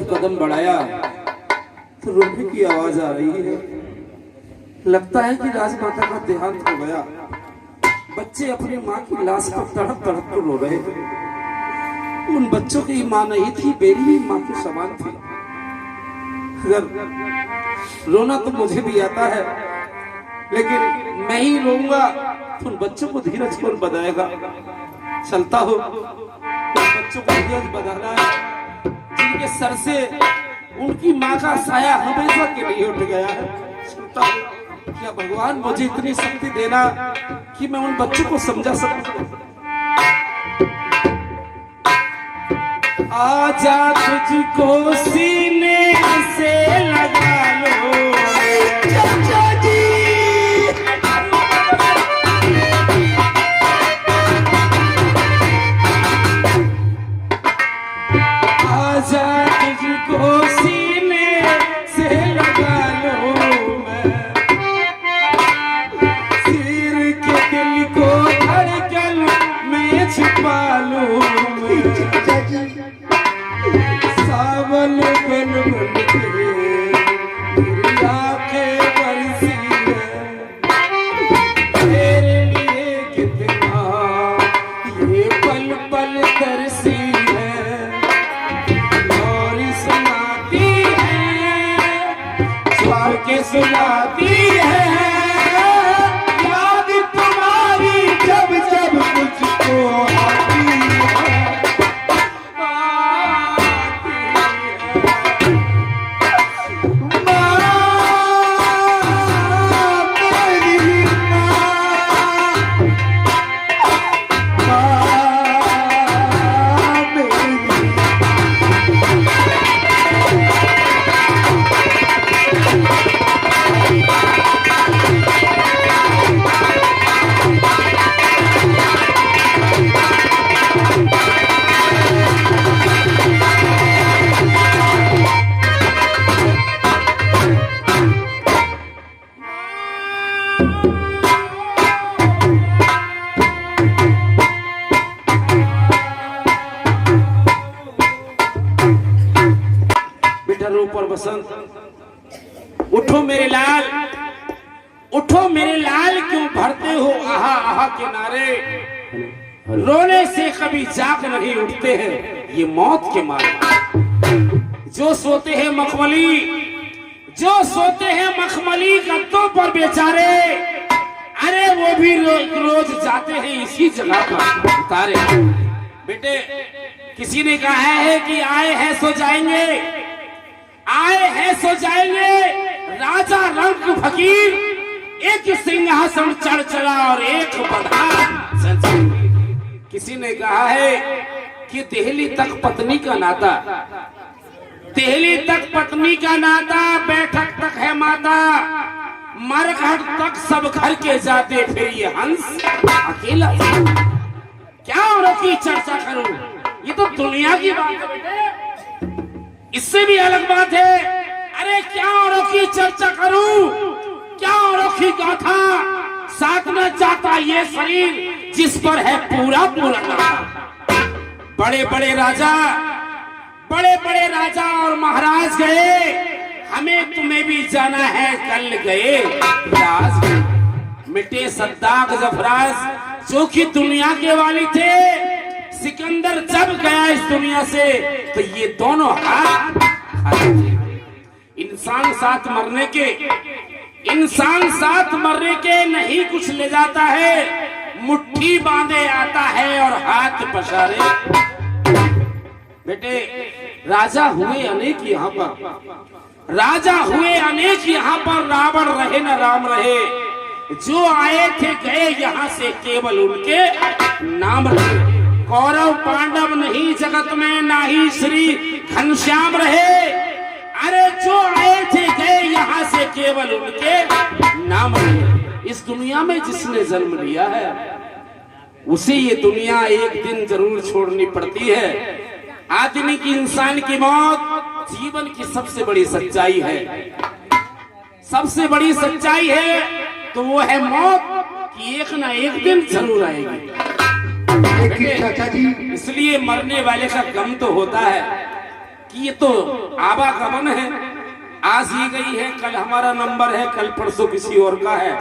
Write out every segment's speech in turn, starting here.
तरफ कदम बढ़ाया तो रोने की आवाज आ रही है। लगता है कि राजमाता का देहांत हो गया। बच्चे अपनी माँ की लाश पर तड़प तड़प कर रो रहे थे। उन बच्चों की माँ नहीं थी, मेरी ही माँ के समान थी। अगर रोना तो मुझे भी आता है, लेकिन मैं ही रोऊंगा तो उन बच्चों को धीरज कौन बताएगा। चलता हो उन बच्चों को धीरज बताना है जिनके सर से उनकी माँ का साया हमेशा के लिए उठ गया है। चलता हो, क्या भगवान मुझे इतनी शक्ति देना कि मैं उन बच्चों को समझा सकूं। आजा तुझको सीने से लगा लो चाचा जी, आजा तुझको सीने से लगा लो, सिर के दिल को धड़कन में छुपा लूं। सावन बन बन के मेरी आंखें बरसी है, तेरे लिए कितना ये पल पल तरसी है। और सुनाती है स्वर के सुनाती है, याद तुम्हारी जब जब मुझको आती है। पर बसंत उठो मेरे लाल, उठो मेरे लाल, क्यों भरते हो आहा आहा के नारे। रोने से कभी जाग नहीं उठते हैं ये मौत के मारे। जो सोते हैं मखमली, जो सोते हैं मखमली गद्दों पर बेचारे, अरे वो भी रोज जाते हैं इसी जगह पर उतारे। बेटे, किसी ने कहा है कि आए हैं सो जाएंगे, आए हैं सो जाएंगे। राजा रंग फकीर एक सिंहासन चढ़ चला और एक बधा। किसी ने कहा है कि दिल्ली तक पत्नी का नाता, दिल्ली तक पत्नी का नाता, बैठक तक है माता, मरघट तक सब घर के जाते, फिर ये हंस अकेला। क्या औरों की चर्चा करूं, ये तो दुनिया की बात है बेटे, इससे भी अलग बात है। अरे क्या औरों की चर्चा करूं, क्या औरों की गाथा, साथ में जाता ये शरीर जिस पर है पूरा पूरा नाता। बड़े बड़े राजा, बड़े बड़े राजा और महाराज गए, हमें तुम्हें भी जाना है, कल गए राज। मिटे सद्दाक जफराज जो कि दुनिया के वाली थे, सिकंदर जब गया इस दुनिया से तो ये दोनों हाथ खाली थे। इंसान साथ मरने के, इंसान साथ मरने के नहीं कुछ ले जाता है, मुट्ठी बांधे आता है और हाथ पसारे। बेटे, राजा हुए अनेक यहाँ पर, राजा हुए अनेक यहाँ पर, रावण रहे न राम रहे। जो आए थे गए यहाँ से, केवल उनके नाम रहे। कौरव पांडव नहीं जगत में, ना ही श्री घनश्याम रहे। अरे जो आए थे गए यहाँ से, केवल उनके नाम रहे। इस दुनिया में जिसने जन्म लिया है उसे ये दुनिया एक दिन जरूर छोड़नी पड़ती है। आदमी की, इंसान की मौत जीवन की सबसे बड़ी सच्चाई है, सबसे बड़ी सच्चाई है तो वो है मौत कि एक ना एक दिन जरूर आएगी। इसलिए मरने वाले का गम तो होता है कि ये तो आवागमन है, आज ये गई है, कल हमारा नंबर है, कल परसों किसी और का है।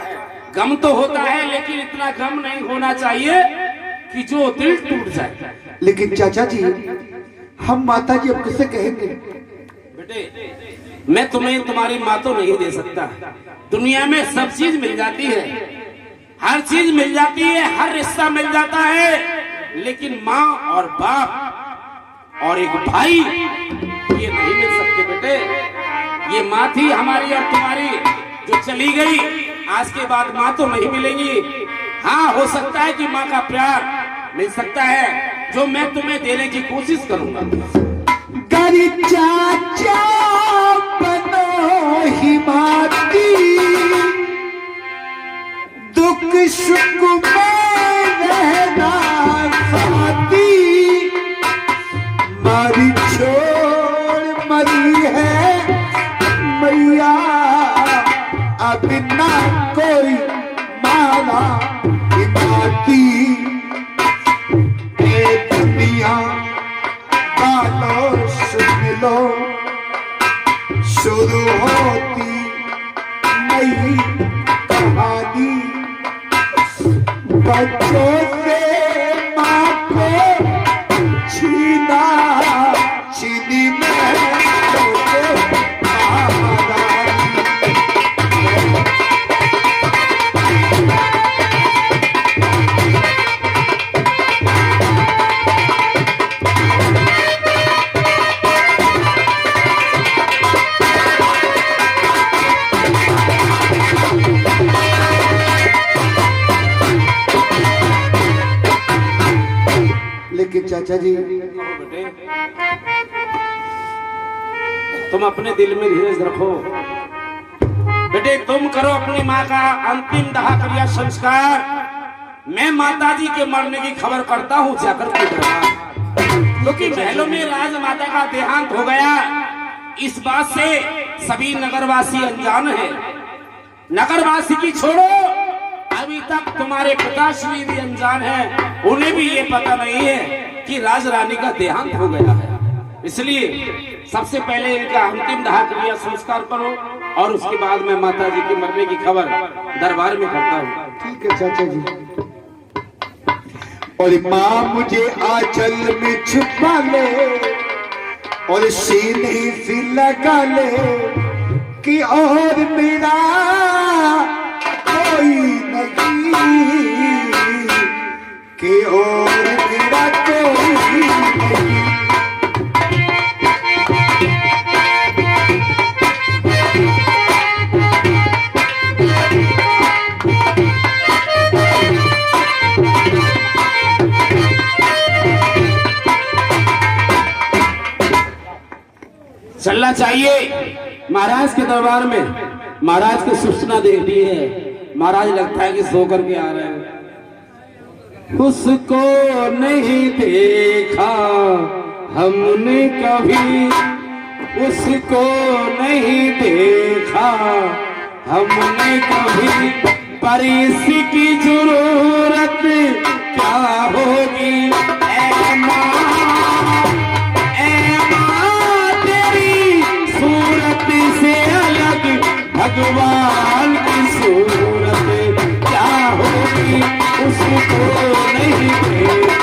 गम तो होता है, लेकिन इतना गम नहीं होना चाहिए कि जो दिल टूट जाए। लेकिन चाचा जी, हम माता जी अब किसे कहेंगे? बेटे, मैं तुम्हें तुम्हारी माँ तो नहीं दे सकता। दुनिया में सब चीज मिल जाती है, हर चीज मिल जाती है, हर रिश्ता मिल जाता है, लेकिन माँ और बाप और एक भाई ये नहीं मिल सकते बेटे। ये माँ थी हमारी और तुम्हारी, जो चली गई, आज के बाद माँ तो नहीं मिलेंगी। हाँ, हो सकता है कि माँ का प्यार मिल सकता है, जो मैं तुम्हें देने की कोशिश करूंगा। गरी चाचा बनो ही माती, दुख सुख में रहना साथी, मारी छोड़ मरी है मैया, अब ना कोई मारा हिमाती। दुनिया वालों सुन लो, शुरू होती नई कहानी, बच्चों से माँ को छीना, चीनी में चाचा जी, बेटे, तुम अपने दिल में धीरज रखो। बेटे, तुम करो अपनी माँ का अंतिम दाह क्रिया संस्कार। मैं माताजी के मरने की खबर करता हूँ जाकर के दरबार, क्योंकि महलों में राजमाता का देहांत हो गया। इस बात से सभी नगरवासी अनजान है। नगरवासी की छोड़ो, अभी तक तुम्हारे पिताश्री भी अनजान है। उन्हें भी ये पता नहीं है कि राज रानी का देहांत हो गया है। इसलिए सबसे पहले इनका अंतिम दाह क्रिया संस्कार करो, और उसके बाद मैं माता जी के मरने की खबर दरबार में करता हूँ। ठीक है चाचा जी। और माँ मुझे आंचल में छुपा ले, और सीने से लगा ले, कि और मेरा कोई नहीं, कि और मेरा कोई नहीं। चलना चाहिए महाराज के दरबार में। महाराज को सूचना दे दी है, महाराज लगता है कि सो करके आ रहे हैं। उसको नहीं देखा हमने कभी, उसको नहीं देखा हमने कभी, पर इसकी जरूरत क्या होगी। ऐ माँ तेरी सूरत से अलग भगवान की सूरत क्या होगी, उसको नहीं देखा।